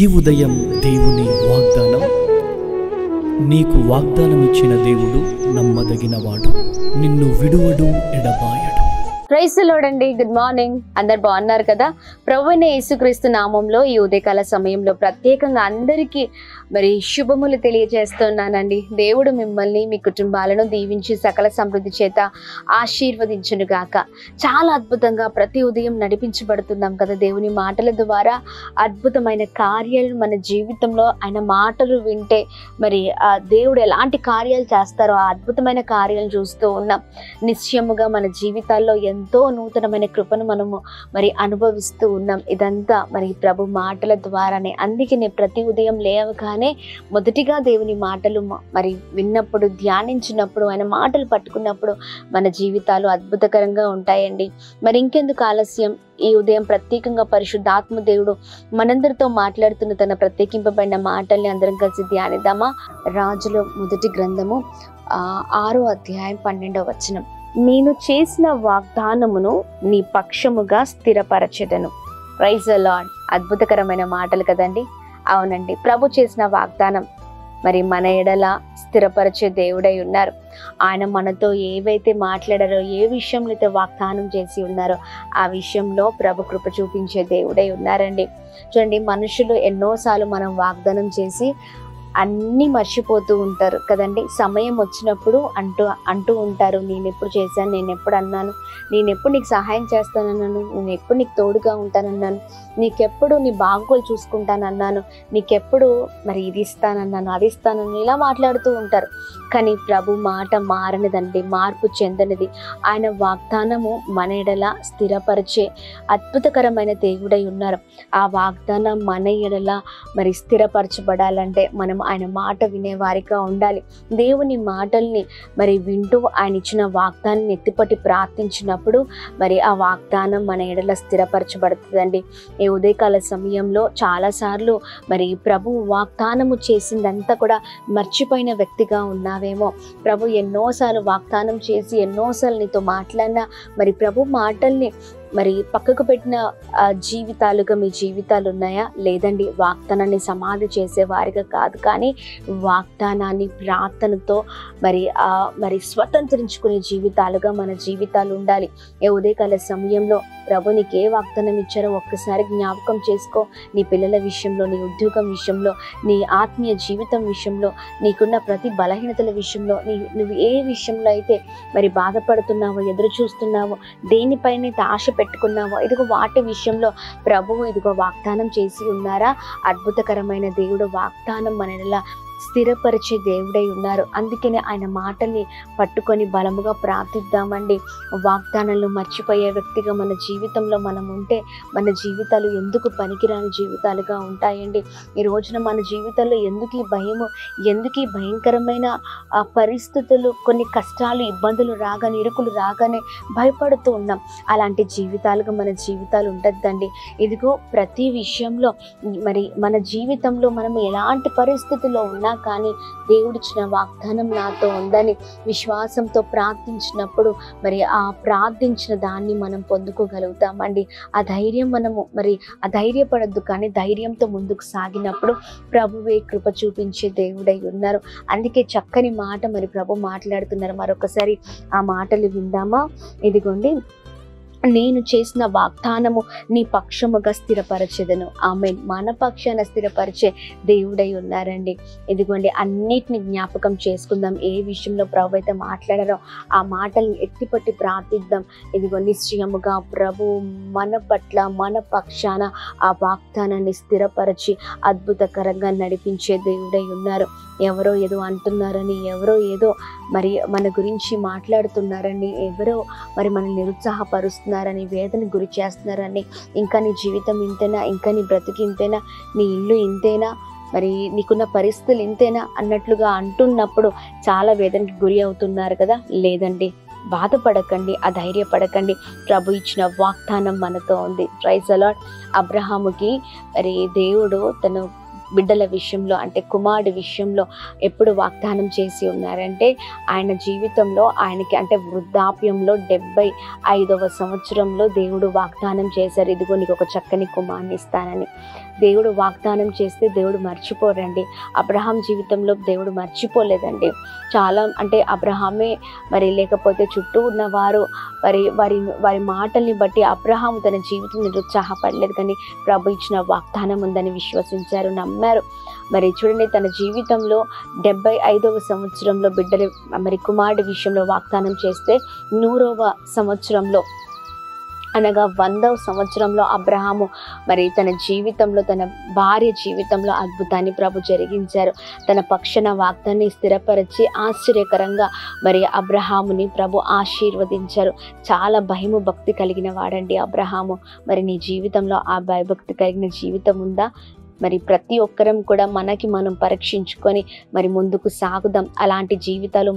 ఈ ఉదయం దేవుని వాగ్దానం. నీకు వాగ్దానం ఇచ్చిన దేవుడు నమ్మదగినవాడు, నిన్ను విడువడు, ఎడబాయడు. ప్రైజ్ ది లార్డ్ అండి. Good morning. అందరు బాగున్నారు కదా? ప్రభువైన యేసుక్రీస్తు నామంలో ఈ ఉదయకాల సమయంలో ప్రత్యేకంగా అందరికీ శుభములు తెలియజేస్తున్నానండి. దేవుడు మిమ్మల్ని, మీ కుటుంబాలను దీవించి సకల సమృద్ధి చేత ఆశీర్వదించును గాక. చాలా అద్భుతంగా ప్రతి ఉదయం నడిపించబడుతున్నాం కదా దేవుని మాటల ద్వారా. అద్భుతమైన కార్యాలు మన జీవితంలో ఆయన మాటలు వింటే ఆ దేవుడు ఎలాంటి కార్యాలు చేస్తారో ఆ అద్భుతమైన కార్యాలు చూస్తూ ఉన్నాం. నిశ్చయముగా మన జీవితాల్లో ఎంతో నూతనమైన కృపను మనము అనుభవిస్తూ ఉన్నాం. ఇదంతా ప్రభు మాటల ద్వారానే. అందుకనే ప్రతి ఉదయం లేవగానే మొదటిగా దేవుని మాటలు విన్నప్పుడు, ధ్యానించినప్పుడు, ఆయన మాటలు పట్టుకున్నప్పుడు మన జీవితాలు అద్భుతకరంగా ఉంటాయండి. ఇంకెందుకు ఆలస్యం? ఈ ఉదయం ప్రత్యేకంగా పరిశుద్ధాత్మ దేవుడు మనందరితో మాట్లాడుతున్న తన ప్రత్యేకింపబడిన మాటల్ని అందరం కలిసి ధ్యానిద్దామా? రాజుల మొదటి గ్రంథము 6వ అధ్యాయం 12వ వచనం. నేను చేసిన వాగ్దానమును నీ పక్షముగా స్థిరపరచెదను. Praise the Lord. అద్భుతకరమైన మాటలు కదండి. అవునండి, ప్రభు చేసిన వాగ్దానం మన ఎడల స్థిరపరిచే దేవుడై ఉన్నారు. ఆయన మనతో ఏవైతే మాట్లాడారో, ఏ విషయంలో అయితే వాగ్దానం చేసి ఉన్నారో ఆ విషయంలో ప్రభు కృప చూపించే దేవుడై ఉన్నారండి. చూడండి, మనుషులు ఎన్నోసార్లు మనం వాగ్దానం చేసి అన్నీ మర్చిపోతూ ఉంటారు కదండి. సమయం వచ్చినప్పుడు అంటూ ఉంటారు, నేను ఎప్పుడు చేశాను, నేను ఎప్పుడు అన్నాను, నేను ఎప్పుడు నీకు సహాయం చేస్తానన్నాను, నేను ఎప్పుడు నీకు తోడుగా ఉంటానన్నాను, నీకెప్పుడు నీ బాగోలు చూసుకుంటానన్నాను, నీకెప్పుడు ఇది ఇస్తానన్నాను, అది ఇస్తానని ఇలా మాట్లాడుతూ ఉంటారు. కానీ ప్రభు మాట మారనిదండి, మార్పు చెందనిది. ఆయన వాగ్దానము మన ఎడల స్థిరపరిచే అద్భుతకరమైన దేవుడై ఉన్నారు. ఆ వాగ్దానం మన ఎడల స్థిరపరచబడాలంటే మనం ఆయన మాట వినేవారిగా ఉండాలి. దేవుని మాటల్ని వింటూ ఆయన ఇచ్చిన వాగ్దానాన్ని ఎత్తిపట్టి ప్రార్థించినప్పుడు ఆ వాగ్దానం మన ఎడల స్థిరపరచబడుతుందండి. ఈ ఉదయకాల సమయంలో చాలాసార్లు ప్రభు వాగ్దానము చేసిందంతా కూడా మర్చిపోయిన వ్యక్తిగా ఉన్నావేమో. ప్రభు ఎన్నోసార్లు వాగ్దానం చేసి ఎన్నోసార్లు నీతో మాట్లాడినా ప్రభు మాటల్ని పక్కకు పెట్టిన జీవితాలుగా మీ జీవితాలు ఉన్నాయా? లేదండి, వాగ్దానాన్ని సమాధి చేసేవారిగా కాదు, కానీ వాగ్దానాన్ని ప్రార్థనతో స్వతంత్రించుకునే జీవితాలుగా మన జీవితాలు ఉండాలి. ఏ ఉదయకాల సమయంలో ప్రభు నీకు ఏ వాగ్దానం ఇచ్చారో ఒక్కసారి జ్ఞాపకం చేసుకో. నీ పిల్లల విషయంలో, నీ ఉద్యోగం విషయంలో, నీ ఆత్మీయ జీవితం విషయంలో, నీకున్న ప్రతి బలహీనతల విషయంలో, నువ్వు ఏ విషయంలో అయితే బాధపడుతున్నావో, ఎదురు చూస్తున్నావో, దేనిపైన ఆశ పెట్టుకున్నావో, ఇదిగో వాటి విషయంలో ప్రభువు ఇదిగో వాగ్దానం చేసి ఉన్నారా? అద్భుతకరమైన దేవుడు వాగ్దానం మనలా స్థిరపరిచే దేవుడై ఉన్నారు. అందుకనే ఆయన మాటల్ని పట్టుకొని బలముగా ప్రార్థిద్దామండి. వాగ్దానాలను మర్చిపోయే వ్యక్తిగా మన జీవితంలో మనం ఉంటే మన జీవితాలు ఎందుకు పనికిరాని జీవితాలుగా ఉంటాయండి. ఈ రోజున మన జీవితంలో ఎందుకు ఈ భయము, ఎందుకు ఈ భయంకరమైన పరిస్థితులు, కొన్ని కష్టాలు, ఇబ్బందులు రాగానే, ఇరుకులు రాగానే భయపడుతూ ఉన్నాం. అలాంటి జీవితాలుగా మన జీవితాలు ఉండద్దండి. ఇదిగో ప్రతి విషయంలో మన జీవితంలో మనం ఎలాంటి పరిస్థితుల్లో ఉన్నా కానీ దేవుడిచ్చిన వాగ్దానం నాతో ఉందని విశ్వాసంతో ప్రార్థించినప్పుడు ఆ ప్రార్థించిన దాన్ని మనం పొందుకోగలుగుతామండి. ఆ ధైర్యం మనము అధైర్యపడద్దు, కానీ ధైర్యంతో ముందుకు సాగినప్పుడు ప్రభువే కృప చూపించే దేవుడై ఉన్నారు. అందుకే చక్కని మాట ప్రభు మాట్లాడుతున్నారు. మరొకసారి ఆ మాటలు విందామా? ఇదిగోండి, నేను చేసిన వాగ్దానము నీ పక్షముగా స్థిరపరచెదను. ఆమేన్. మన పక్షాన స్థిరపరిచే దేవుడై ఉన్నారండి. ఇదిగోండి, అన్నిటిని జ్ఞాపకం చేసుకుందాం. ఏ విషయంలో ప్రభు అయితే మాట్లాడారో ఆ మాటల్ని ఎత్తిపట్టి ప్రార్థిద్దాం. ఇదిగో నిశ్చయముగా ప్రభు మన పట్ల, మన పక్షాన ఆ వాగ్దానాన్ని స్థిరపరిచి అద్భుతకరంగా నడిపించే దేవుడై ఉన్నారు. ఎవరో ఏదో అంటున్నారని, ఎవరో ఏదో మన గురించి మాట్లాడుతున్నారని, ఎవరో మనల్ని నిరుత్సాహపరుస్తున్నారని, వేదన గురి చేస్తున్నారని, ఇంకా నీ జీవితం ఇంతేనా, ఇంకా నీ బ్రతికి ఇంతేనా, నీ ఇల్లు ఇంతేనా, నీకున్న పరిస్థితులు ఇంతేనా అన్నట్లుగా అంటున్నప్పుడు చాలా వేదనకి గురి అవుతున్నారు కదా. లేదండి, బాధపడకండి, అధైర్యపడకండి. ప్రభు ఇచ్చిన వాగ్దానం మనతో ఉంది. Praise the Lord. అబ్రహాముకి దేవుడు తను బిడ్డల విషయంలో, అంటే కుమారుడి విషయంలో ఎప్పుడు వాగ్దానం చేసి ఉన్నారంటే, ఆయన జీవితంలో ఆయనకి అంటే వృద్ధాప్యంలో 75వ సంవత్సరంలో దేవుడు వాగ్దానం చేశారు, ఇదిగో నీకు ఒక చక్కని కుమారుని ఇస్తానని. దేవుడు వాగ్దానం చేస్తే దేవుడు మర్చిపోరండి. అబ్రహాం జీవితంలో దేవుడు మర్చిపోలేదండి. చాలా అంటే అబ్రహామే మరి లేకపోతే చుట్టూ ఉన్నవారు వారి మాటల్ని బట్టి అబ్రహాము తన జీవితం నిరుత్సాహపడలేదు, కానీ ప్రభు ఇచ్చిన వాగ్దానం ఉందని విశ్వసించారు, నమ్మారు. మరి చూడండి, తన జీవితంలో 75వ సంవత్సరంలో బిడ్డలు మరి కుమారుడి విషయంలో వాగ్దానం చేస్తే 100వ సంవత్సరంలో అనగా 100వ సంవత్సరంలో అబ్రహాము మరి తన జీవితంలో తన భార్య జీవితంలో అద్భుతాన్ని ప్రభు జరిగించారు. తన పక్షాన వాగ్దాన్ని స్థిరపరిచి ఆశ్చర్యకరంగా మరి అబ్రహాముని ప్రభు ఆశీర్వదించారు. చాలా భయము భక్తి కలిగిన వాడండి అబ్రహాము. మరి నీ జీవితంలో ఆ భయభక్తి కలిగిన జీవితం ఉందా? మరి ప్రతి ఒక్కరం కూడా మనం పరీక్షించుకొని మరి ముందుకు సాగుదాం. అలాంటి జీవితాలు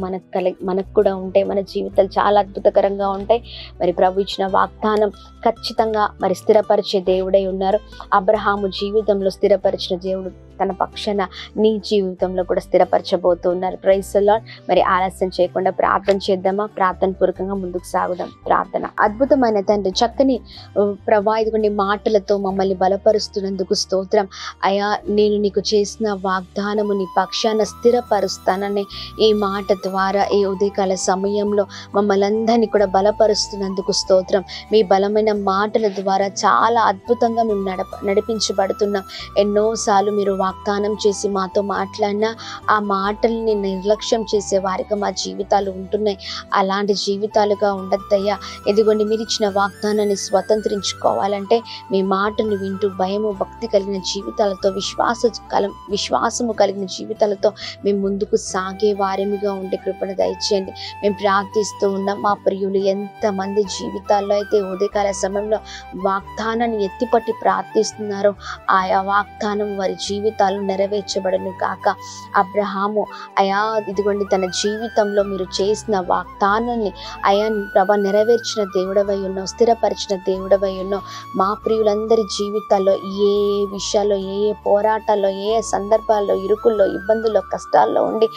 మనకు కూడా ఉంటాయి. మన జీవితాలు చాలా అద్భుతకరంగా ఉంటాయి. మరి ప్రభు ఇచ్చిన వాగ్దానం ఖచ్చితంగా మరి స్థిరపరిచే దేవుడై ఉన్నారు. అబ్రహాము జీవితంలో స్థిరపరిచిన దేవుడు తన పక్షాన నీ జీవితంలో కూడా స్థిరపరచబోతున్నారు. Praise the lord. మరి ఆలస్యం చేయకుండా ప్రార్థన చేద్దామా? ప్రార్థన పూర్వకంగా ముందుకు సాగుదాం. ప్రార్థన. అద్భుతమైన తండ్రి, చక్కని ప్రభా ఇదిగోండి మాటలతో మమ్మల్ని బలపరుస్తున్నందుకు స్తోత్రం అయ్యా. నేను నీకు చేసిన వాగ్దానము నీ పక్షాన స్థిరపరుస్తానని ఈ మాట ద్వారా ఈ ఉదయకాల సమయంలో మమ్మల్ని అందరినీ కూడా బలపరుస్తున్నందుకు స్తోత్రం. మీ బలమైన మాటల ద్వారా చాలా అద్భుతంగా మేము నడిపించబడుతున్నాం. ఎన్నోసార్లు మీరు వాగ్దానం చేసి మాతో మాట్లాడినా ఆ మాటల్ని నిర్లక్ష్యం చేసే వారికి మా జీవితాలు ఉంటున్నాయి. అలాంటి జీవితాలుగా ఉండద్దయ్యా. ఎదిగోండి, మీరు ఇచ్చిన వాగ్దానాన్ని స్వతంత్రించుకోవాలంటే మీ మాటను వింటూ భయము భక్తి కలిగిన జీవితాలతో విశ్వాసము కలిగిన జీవితాలతో మేము ముందుకు సాగే వారిగా ఉండే కృపను దయచేయండి. మేము ప్రార్థిస్తూ ఉన్నాం. మా ప్రియులు ఎంతమంది జీవితాల్లో అయితే ఉదయకాల సమయంలో వాగ్దానాన్ని ఎత్తిపట్టి ప్రార్థిస్తున్నారో ఆయా వాగ్దానం వారి జీవితాలు నెరవేర్చబడను కాక. అబ్రహాము అయా ఇదిగోండి తన జీవితంలో మీరు చేసిన వాగ్దానాన్ని అయా ప్రభా నెరవేర్చిన దేవుడవై ఉన్నావు, స్థిరపరిచిన దేవుడవై ఉన్నావు. మా ప్రియులందరి జీవితాల్లో ఏ విషయాల్లో ఏ పోరాటాల్లో ఏ సందర్భాల్లో ఇరుకుల్లో ఇబ్బందుల్లో కష్టాల్లో ఉండి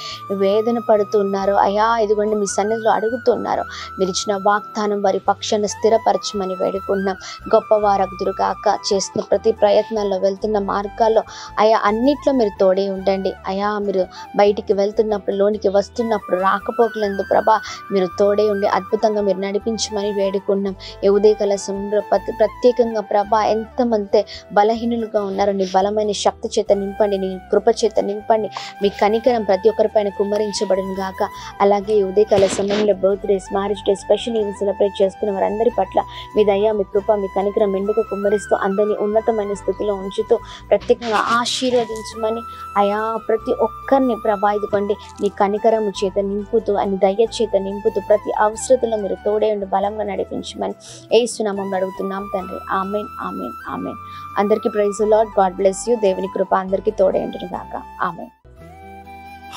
వేదన పడుతున్నారో అయా ఇదిగోండి మీ సన్నిధిలో అడుగుతున్నారు. మీరు ఇచ్చిన వాగ్దానం వారి పక్షాన్ని స్థిరపరచమని వేడుకున్నాం. గొప్పవారగుదురు కాక. చేస్తున్న ప్రతి ప్రయత్నాల్లో వెళ్తున్న మార్గాల్లో అయా అన్నిట్లో మీరు తోడే ఉండండి అయా. మీరు బయటికి వెళ్తున్నప్పుడు లోనికి వస్తున్నప్పుడు రాకపోకలందు ప్రభా మీరు తోడే ఉండి అద్భుతంగా మీరు నడిపించమని వేడుకున్నాం. ఈ ఉదయకాల సమయంలో ప్రత్యేకంగా ప్రభా ఎంతమంది బలహీనులుగా ఉన్నారో నీ బలమైన శక్తి చేత నింపండి, నీ కృప చేత నింపండి. మీ కనికరం ప్రతి ఒక్కరిపైన కుమ్మరించబడును గాక. అలాగే ఈ ఉదయకాల సమయంలో birthdays, marriage day, special event celebrate చేసుకున్న వారందరి పట్ల మీ దయ, మీ కృప, మీ కనికరం మెండుగా కుమ్మరిస్తూ అందరినీ ఉన్నతమైన స్థితిలో ఉంచుతూ ప్రత్యేకంగా ఆశీర్వదించమని అయా ప్రతి ఒక్కరిని ప్రభా ఇదిగోండి నీ కనికరము చేత నింపుతూ అని దయ చేత నింపుతూ ప్రతి అవసరతలో మీరు తోడే ఉండి బలంగా నడిపించమని యేసు నామములో అడుగుతున్నాం తండ్రి. ఆమేన్, ఆమేన్, ఆమేన్. అందరికీ praise the Lord. God bless you. దేవుని కృప అందరికీ తోడే ఉండును గాక. ఆమేన్.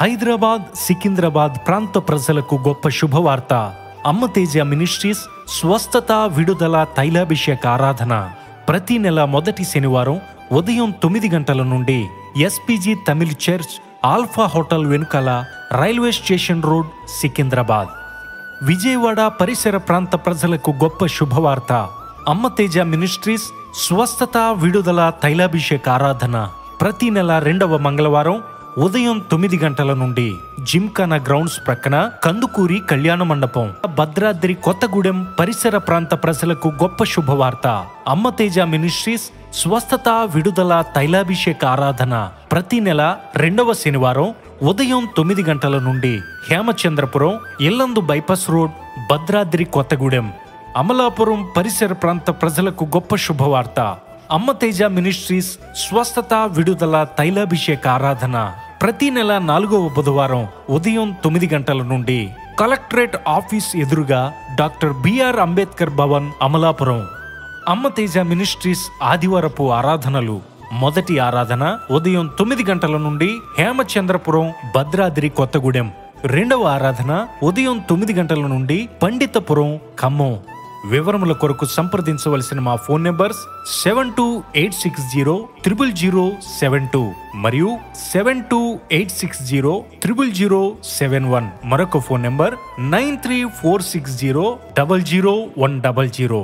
హైదరాబాద్, సికింద్రాబాద్ ప్రాంత ప్రజలకు గొప్ప శుభవార్త. అమ్మ తేజ మినిస్ట్రీస్ స్వస్థత, విడుదల, తైలాభిషేక ఆరాధన ప్రతి నెల మొదటి శనివారం ఉదయం 9 గంటల నుండి SPG Tamil church, Alpha Hotel వెనుకల, railway station road, Secunderabad. Vijayawada పరిసర ప్రాంత ప్రజలకు గొప్ప శుభవార్త. అమ్మ తేజ మినిస్ట్రీస్ స్వస్థత, విడుదల, తైలాభిషేక ఆరాధన ప్రతి నెల 2వ మంగళవారం ఉదయం 9 గంటల నుండి జిమ్ఖానా గ్రౌండ్స్ ప్రక్కన కందుకూరి కళ్యాణ మండపం, భద్రాద్రి కొత్తగూడెం పరిసర ప్రాంత ప్రజలకు గొప్ప శుభవార్త. అమ్మ తేజ మినిస్ట్రీస్ స్వస్థత, విడుదల, తైలాభిషేక ఆరాధన ప్రతి నెల 2వ శనివారం ఉదయం 9 గంటల నుండి హేమచంద్రపురం, ఇల్లందు బైపాస్ రోడ్, భద్రాద్రి కొత్తగూడెం, అమలాపురం పరిసర ప్రాంత ప్రజలకు గొప్ప శుభవార్త. అమ్మ తేజ మినిస్ట్రీస్ స్వస్థత, విడుదల, తైలాభిషేక ఆరాధన ప్రతి నెల 4వ బుధవారం ఉదయం 9 గంటల నుండి కలెక్టరేట్ ఆఫీస్ ఎదురుగా డాక్టర్ బిఆర్ అంబేద్కర్ భవన్, అమలాపురం. అమ్మ తేజ మినిస్ట్రీస్ ఆదివారపు ఆరాధనలు. మొదటి ఆరాధన ఉదయం 9 గంటల నుండి హేమచంద్రపురం, భద్రాద్రి కొత్తగూడెం. 2వ ఆరాధన ఉదయం 9 గంటల నుండి పండితపురం, ఖమ్మం. వివరముల కొరకు సంప్రదించవలసిన మా ఫోన్ నెంబర్స్ 7286000072 మరియు 7286000071. మరొక ఫోన్ నెంబర్ 9346000100.